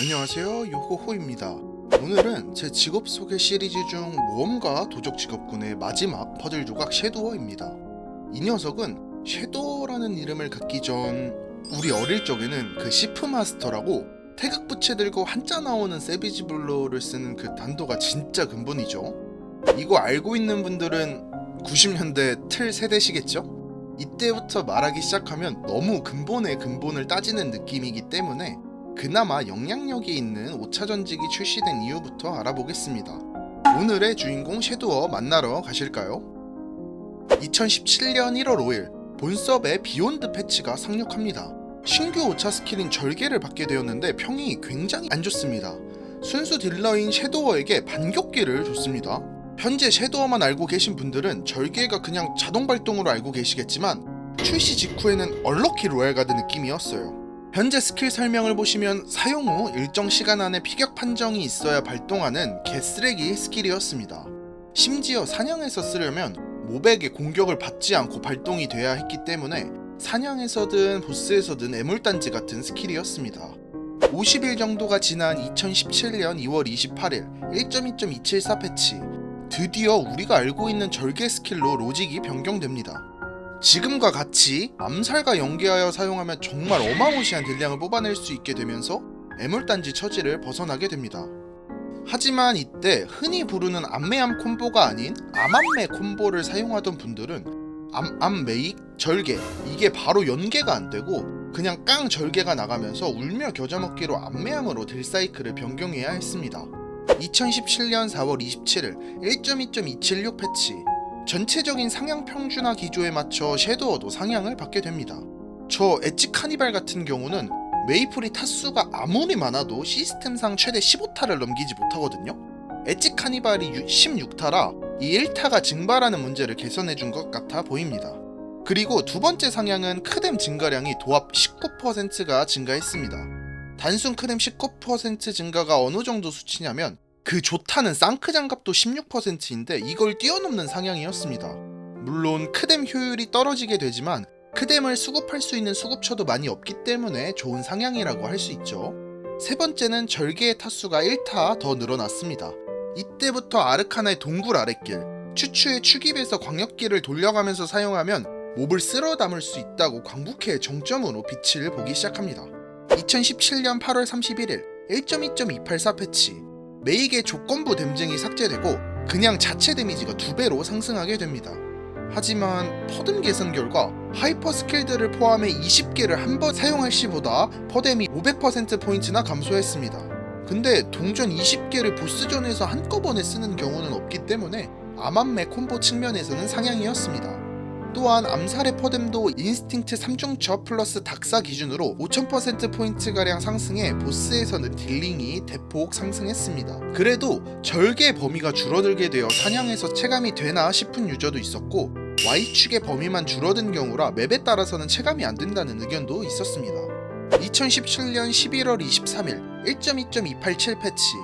안녕하세요, 요호호입니다. 오늘은 제 직업 소개 시리즈 중 모험가 도적 직업군의 마지막 퍼즐 조각 섀도어입니다. 이 녀석은 섀도어라는 이름을 갖기 전 우리 어릴 적에는 그 시프 마스터라고 태극 부채 들고 한자 나오는 세비지 블로를 쓰는 그 단도가 진짜 근본이죠. 이거 알고 있는 분들은 90년대 틀 세대시겠죠? 이때부터 말하기 시작하면 너무 근본의 근본을 따지는 느낌이기 때문에 그나마 영향력이 있는 5차 전직이 출시된 이유부터 알아보겠습니다. 오늘의 주인공 섀도어 만나러 가실까요? 2017년 1월 5일 본섭에 비욘드 패치가 상륙합니다. 신규 5차 스킬인 절개를 받게 되었는데 평이 굉장히 안 좋습니다. 순수 딜러인 섀도어에게 반격기를 줬습니다. 현재 섀도어만 알고 계신 분들은 절개가 그냥 자동 발동으로 알고 계시겠지만 출시 직후에는 얼럭키 로얄가드 느낌이었어요. 현재 스킬 설명을 보시면 사용 후 일정 시간 안에 피격 판정이 있어야 발동하는 개쓰레기 스킬이었습니다. 심지어 사냥에서 쓰려면 몹에게 공격을 받지 않고 발동이 돼야 했기 때문에 사냥에서든 보스에서든 애물단지 같은 스킬이었습니다. 50일 정도가 지난 2017년 2월 28일 1.2.274 패치, 드디어 우리가 알고 있는 절개 스킬로 로직이 변경됩니다. 지금과 같이 암살과 연계하여 사용하면 정말 어마무시한 딜량을 뽑아낼 수 있게 되면서 애물단지 처지를 벗어나게 됩니다. 하지만 이때 흔히 부르는 암매암 콤보가 아닌 암암매 콤보를 사용하던 분들은 암매익 절개, 이게 바로 연계가 안되고 그냥 깡 절개가 나가면서 울며 겨자먹기로 암매암으로 딜사이클을 변경해야 했습니다. 2017년 4월 27일 1.2.276 패치, 전체적인 상향 평준화 기조에 맞춰 섀도어도 상향을 받게 됩니다. 저 엣지 카니발 같은 경우는 메이플이 타수가 아무리 많아도 시스템상 최대 15타를 넘기지 못하거든요. 엣지 카니발이 16타라 이 1타가 증발하는 문제를 개선해준 것 같아 보입니다. 그리고 두 번째 상향은 크뎀 증가량이 도합 19%가 증가했습니다. 단순 크뎀 19% 증가가 어느 정도 수치냐면 그 좋다는 쌍크 장갑도 16%인데 이걸 뛰어넘는 상향이었습니다. 물론 크뎀 효율이 떨어지게 되지만 크뎀을 수급할 수 있는 수급처도 많이 없기 때문에 좋은 상향이라고 할 수 있죠. 세 번째는 절개의 타수가 1타 더 늘어났습니다. 이때부터 아르카나의 동굴 아랫길, 추추의 축입에서 광역기를 돌려가면서 사용하면 몹을 쓸어 담을 수 있다고 광부캐의 정점으로 빛을 보기 시작합니다. 2017년 8월 31일 1.2.284 패치, 메익의 조건부 댐증이 삭제되고 그냥 자체 데미지가 2배로 상승하게 됩니다. 하지만 퍼뎀 개선 결과 하이퍼 스킬들을 포함해 20개를 한 번 사용할 시보다 퍼뎀이 500%포인트나 감소했습니다. 근데 동전 20개를 보스전에서 한꺼번에 쓰는 경우는 없기 때문에 암암매 콤보 측면에서는 상향이었습니다. 또한 암살의 퍼뎀도 인스팅트 3중첩 플러스 닥사 기준으로 5000%포인트가량 상승해 보스에서는 딜링이 대폭 상승했습니다. 그래도 절개 범위가 줄어들게 되어 사냥에서 체감이 되나 싶은 유저도 있었고 Y축의 범위만 줄어든 경우라 맵에 따라서는 체감이 안 된다는 의견도 있었습니다. 2017년 11월 23일 1.2.287 패치,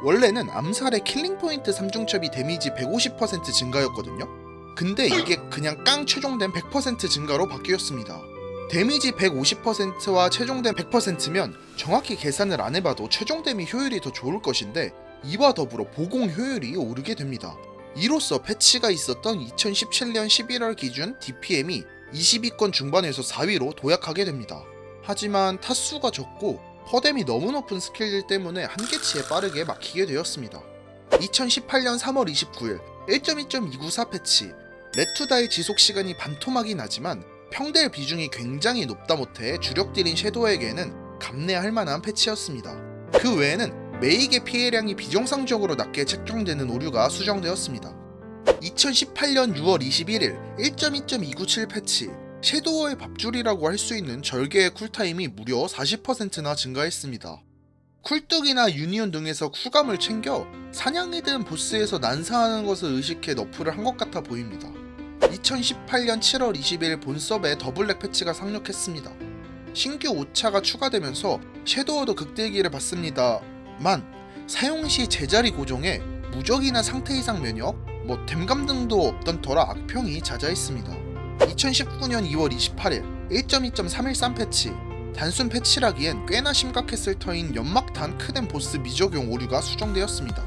원래는 암살의 킬링 포인트 3중첩이 데미지 150% 증가였거든요. 근데 이게 그냥 깡 최종된 100% 증가로 바뀌었습니다. 데미지 150%와 최종된 100%면 정확히 계산을 안 해봐도 최종 데미 효율이 더 좋을 것인데 이와 더불어 보공 효율이 오르게 됩니다. 이로써 패치가 있었던 2017년 11월 기준 DPM이 20위권 중반에서 4위로 도약하게 됩니다. 하지만 타수가 적고 퍼뎀이 너무 높은 스킬들 때문에 한계치에 빠르게 막히게 되었습니다. 2018년 3월 29일 1.2.294 패치, 레투다의 지속시간이 반토막이 나지만 평딜 비중이 굉장히 높다 못해 주력 딜인 섀도어에게는 감내할 만한 패치였습니다. 그 외에는 메익의 피해량이 비정상적으로 낮게 책정되는 오류가 수정되었습니다. 2018년 6월 21일 1.2.297 패치, 섀도어의 밥줄이라고 할 수 있는 절개의 쿨타임이 무려 40%나 증가했습니다. 쿨뚝이나 유니온 등에서 쿨감을 챙겨 사냥이든 보스에서 난사하는 것을 의식해 너프를 한 것 같아 보입니다. 2018년 7월 20일 본섭에 더블랙 패치가 상륙했습니다. 신규 5차가 추가되면서 섀도어도 극딜기를 받습니다만 사용 시 제자리 고정에 무적이나 상태 이상 면역, 댐감 등도 없던 터라 악평이 잦아있습니다. 2019년 2월 28일 1.2.313 패치, 단순 패치라기엔 꽤나 심각했을 터인 연막탄 크덴 보스 미적용 오류가 수정되었습니다.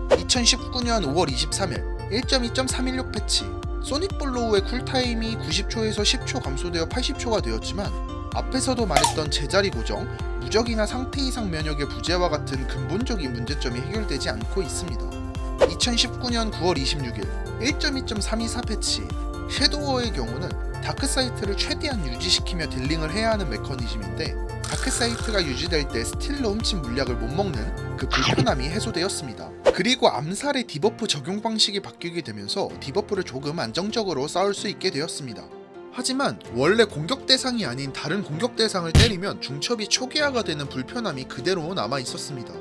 2019년 5월 23일 1.2.316 패치, 소닉 블로우의 쿨타임이 90초에서 10초 감소되어 80초가 되었지만 앞에서도 말했던 제자리 고정, 무적이나 상태 이상 면역의 부재와 같은 근본적인 문제점이 해결되지 않고 있습니다. 2019년 9월 26일 1.2.324 패치, 섀도워의 경우는 다크사이트를 최대한 유지시키며 딜링을 해야 하는 메커니즘인데 다크사이트가 유지될 때 스틸로 훔친 물약을 못 먹는 그 불편함이 해소되었습니다. 그리고 암살의 디버프 적용 방식이 바뀌게 되면서 디버프를 조금 안정적으로 쌓을 수 있게 되었습니다. 하지만 원래 공격 대상이 아닌 다른 공격 대상을 때리면 중첩이 초기화가 되는 불편함이 그대로 남아 있었습니다.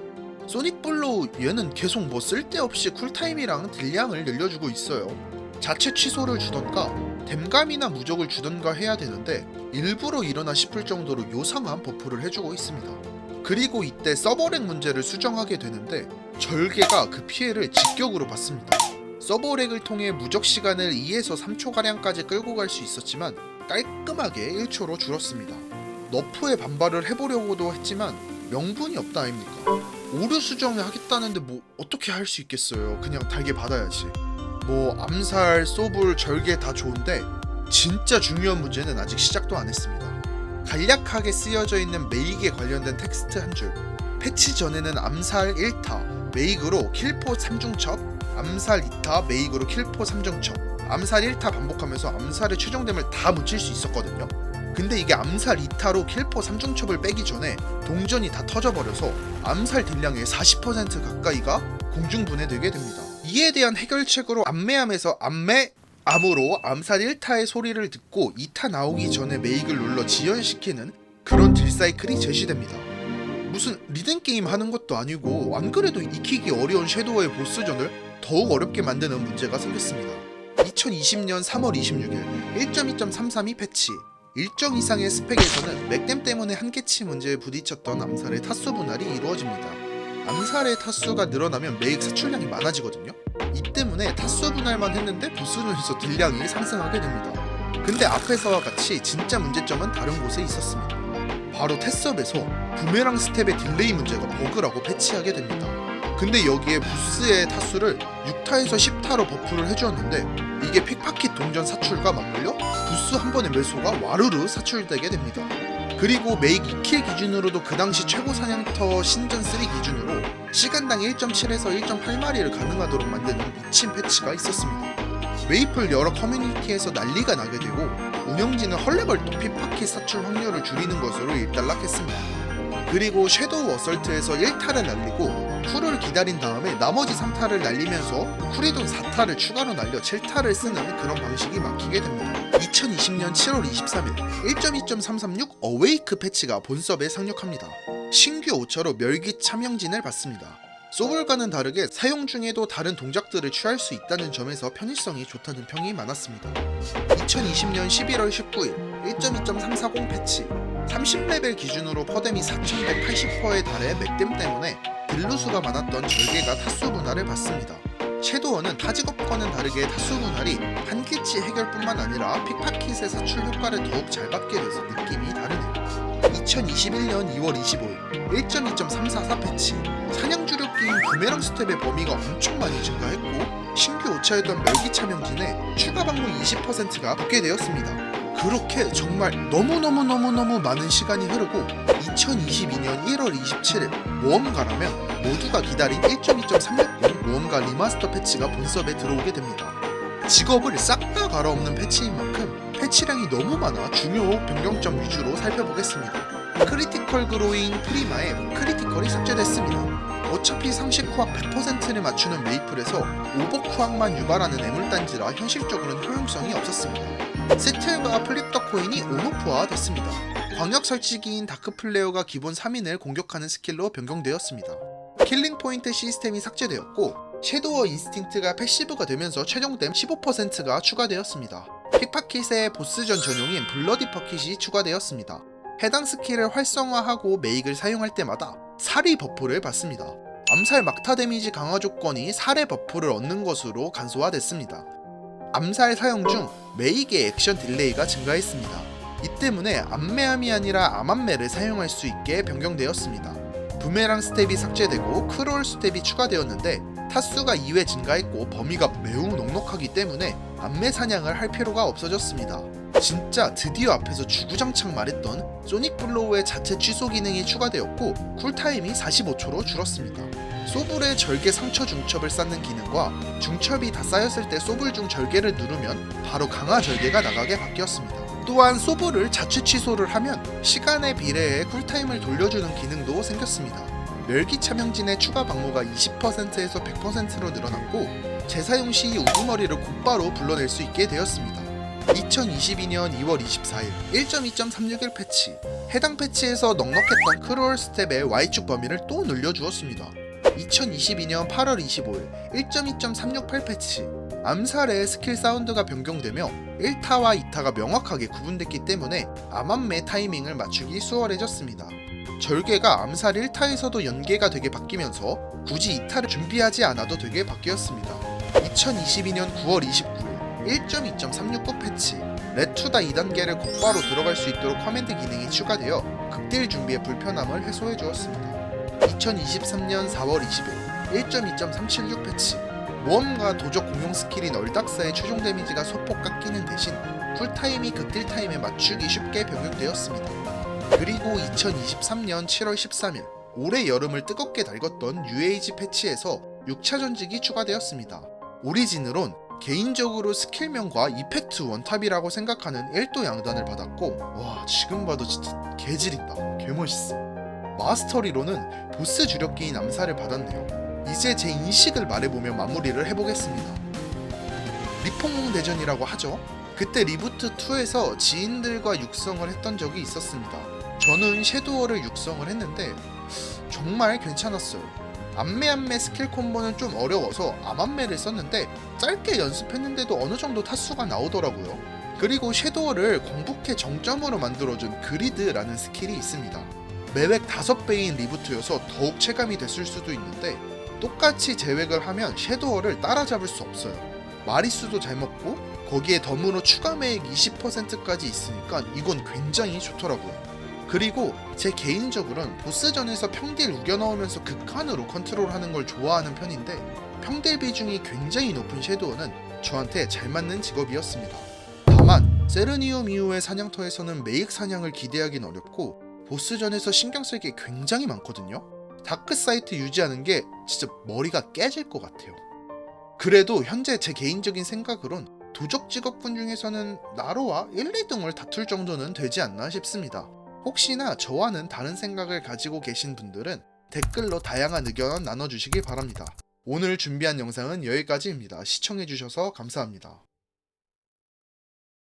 소닉 블로우 얘는 계속 뭐 쓸데없이 쿨타임이랑 딜량을 늘려주고 있어요. 자체 취소를 주던가 댐감이나 무적을 주던가 해야 되는데 일부러 이러나 싶을 정도로 요상한 버프를 해주고 있습니다. 그리고 이때 서버렉 문제를 수정하게 되는데 절개가 그 피해를 직격으로 받습니다. 서버렉을 통해 무적 시간을 2에서 3초가량까지 끌고 갈 수 있었지만 깔끔하게 1초로 줄었습니다. 너프에 반발을 해보려고도 했지만 명분이 없다 아닙니까? 오류 수정을 하겠다는데 뭐 어떻게 할 수 있겠어요. 그냥 달게 받아야지. 뭐 암살, 소불, 절개 다 좋은데 진짜 중요한 문제는 아직 시작도 안 했습니다. 간략하게 쓰여져 있는 메익에 관련된 텍스트 한 줄. 패치 전에는 암살 1타, 메익으로 킬포 3중첩, 암살 2타, 메익으로 킬포 3중첩, 암살 1타 반복하면서 암살의 최종됨을 다 묻힐 수 있었거든요. 근데 이게 암살 2타로 킬포 3중첩을 빼기 전에 동전이 다 터져버려서 암살 딜량의 40% 가까이가 공중분해되게 됩니다. 이에 대한 해결책으로 암매암에서 암으로 암살 1타의 소리를 듣고 2타 나오기 전에 메익을 눌러 지연시키는 그런 딜사이클이 제시됩니다. 무슨 리듬게임 하는 것도 아니고 안 그래도 익히기 어려운 섀도워의 보스전을 더욱 어렵게 만드는 문제가 생겼습니다. 2020년 3월 26일 1.2.332 패치, 일정 이상의 스펙에서는 맥댐 때문에 한계치 문제에 부딪혔던 암살의 타수 분할이 이루어집니다. 암살의 타수가 늘어나면 메익 사출량이 많아지거든요. 이 때문에 타수 분할만 했는데 보스전에서 딜량이 상승하게 됩니다. 근데 앞에서와 같이 진짜 문제점은 다른 곳에 있었습니다. 바로 텟섭에서 부메랑 스텝의 딜레이 문제가 버그라고 패치하게 됩니다. 근데 여기에 부스의 타수를 6타에서 10타로 버프를 해주었는데 이게 픽파킷 동전 사출과 맞물려 부스 한 번의 매소가 와르르 사출되게 됩니다. 그리고 메익 2킬 기준으로도 그 당시 최고 사냥터 신전 3 기준으로 시간당 1.7에서 1.8마리를 가능하도록 만드는 미친 패치가 있었습니다. 메이플 여러 커뮤니티에서 난리가 나게 되고 운영진은 헐레벌떡 픽파킷 사출 확률을 줄이는 것으로 일단락했습니다. 그리고 섀도우 어설트에서 1타를 날리고 쿨을 기다린 다음에 나머지 3타를 날리면서 쿨이던 4타를 추가로 날려 7타를 쓰는 그런 방식이 막히게 됩니다. 2020년 7월 23일 1.2.336 어웨이크 패치가 본섭에 상륙합니다. 신규 오차로 멸기 참영진을 받습니다. 소울과는 다르게 사용 중에도 다른 동작들을 취할 수 있다는 점에서 편의성이 좋다는 평이 많았습니다. 2020년 11월 19일 1.2.340 패치, 30레벨 기준으로 퍼뎀이 4180%에 달해 맥댐 때문에 딜루수가 많았던 절개가 타수 분할을 받습니다. 섀도워는 타 직업과는 다르게 타수 분할이 한계치 해결뿐만 아니라 픽파킷의 사출 효과를 더욱 잘 받게 돼서 느낌이 다르네요. 2021년 2월 25일 1.2.344 패치, 사냥 주력 게임 부메랑 스텝의 범위가 엄청 많이 증가했고 신규 오차였던 멸기 참영진에 추가 방문 20%가 붙게 되었습니다. 그렇게 정말 너무너무 많은 시간이 흐르고 2022년 1월 27일 모험가라면 모두가 기다린 1.2.360 모험가 리마스터 패치가 본섭에 들어오게 됩니다. 직업을 싹 다 갈아엎는 패치인 만큼 패치량이 너무 많아 중요 변경점 위주로 살펴보겠습니다. 크리티컬 그로잉 프리마에 크리티컬이 삭제됐습니다. 어차피 상식 쿠악 100%를 맞추는 메이플에서 오버 쿠악만 유발하는 애물단지라 현실적으로는 효용성이 없었습니다. 세틀과 플립더 코인이 온오프화 됐습니다. 광역 설치기인 다크플레어가 기본 3인을 공격하는 스킬로 변경되었습니다. 킬링 포인트 시스템이 삭제되었고 섀도워 인스팅트가 패시브가 되면서 최종댐 15%가 추가되었습니다. 픽파킷의 보스전 전용인 블러디 퍼킷이 추가되었습니다. 해당 스킬을 활성화하고 메익을 사용할 때마다 살이 버프를 받습니다. 암살 막타 데미지 강화 조건이 살의 버프를 얻는 것으로 간소화됐습니다. 암살 사용 중 메익의 액션 딜레이가 증가했습니다. 이 때문에 암매함이 아니라 암암매를 사용할 수 있게 변경되었습니다. 부메랑 스텝이 삭제되고 크롤 스텝이 추가되었는데 타수가 2회 증가했고 범위가 매우 넉넉하기 때문에 암매 사냥을 할 필요가 없어졌습니다. 진짜 드디어 앞에서 주구장창 말했던 소닉 블로우의 자체 취소 기능이 추가되었고 쿨타임이 45초로 줄었습니다. 소불의 절개 상처 중첩을 쌓는 기능과 중첩이 다 쌓였을 때 소불 중 절개를 누르면 바로 강화 절개가 나가게 바뀌었습니다. 또한 소불을 자체 취소를 하면 시간에 비례해 쿨타임을 돌려주는 기능도 생겼습니다. 멸기 차명진의 추가 방어가 20%에서 100%로 늘어났고 재사용 시 우두머리를 곧바로 불러낼 수 있게 되었습니다. 2022년 2월 24일 1.2.361 패치, 해당 패치에서 넉넉했던 크롤 스텝의 Y축 범위를 또 늘려주었습니다. 2022년 8월 25일 1.2.368 패치, 암살의 스킬 사운드가 변경되며 1타와 2타가 명확하게 구분됐기 때문에 암암매 타이밍을 맞추기 수월해졌습니다. 절개가 암살 1타에서도 연계가 되게 바뀌면서 굳이 2타를 준비하지 않아도 되게 바뀌었습니다. 2022년 9월 29일 1.2.369 패치, 레투다 2단계를 곧바로 들어갈 수 있도록 커맨드 기능이 추가되어 극딜 준비의 불편함을 해소해 주었습니다. 2023년 4월 20일 1.2.376 패치, 모험과 도적 공용 스킬인 얼닥사의 최종 데미지가 소폭 깎이는 대신 쿨타임이 극딜 타임에 맞추기 쉽게 변경되었습니다. 그리고 2023년 7월 13일 올해 여름을 뜨겁게 달궜던 뉴에이지 패치에서 6차 전직이 추가되었습니다. 오리진으론 개인적으로 스킬명과 이펙트 원탑이라고 생각하는 1도 양단을 받았고, 와 지금 봐도 진짜 개지린다. 개멋있어. 마스터리로는 보스 주력기인 암살을 받았네요. 이제 제 인식을 말해보며 마무리를 해보겠습니다. 리퐁몽 대전이라고 하죠. 그때 리부트2에서 지인들과 육성을 했던 적이 있었습니다. 저는 섀도워를 육성을 했는데 정말 괜찮았어요. 암매 스킬 콤보는 좀 어려워서 암암매를 썼는데 짧게 연습했는데도 어느정도 타수가 나오더라고요. 그리고 섀도워를 광북해 정점으로 만들어준 그리드라는 스킬이 있습니다. 매획 5배인 리부트여서 더욱 체감이 됐을 수도 있는데 똑같이 제획을 하면 섀도워를 따라잡을 수 없어요. 마리수도 잘 먹고 거기에 덤으로 추가 매획 20%까지 있으니까 이건 굉장히 좋더라고요. 그리고 제 개인적으로는 보스전에서 평딜 우겨넣으면서 극한으로 컨트롤하는 걸 좋아하는 편인데 평딜 비중이 굉장히 높은 섀도우는 저한테 잘 맞는 직업이었습니다. 다만 세르니움 이후의 사냥터에서는 매익 사냥을 기대하긴 어렵고 보스전에서 신경 쓸 게 굉장히 많거든요. 다크사이트 유지하는 게 진짜 머리가 깨질 것 같아요. 그래도 현재 제 개인적인 생각으론 도적 직업군 중에서는 나로와 1, 2등을 다툴 정도는 되지 않나 싶습니다. 혹시나 저와는 다른 생각을 가지고 계신 분들은 댓글로 다양한 의견 나눠주시기 바랍니다. 오늘 준비한 영상은 여기까지입니다. 시청해주셔서 감사합니다.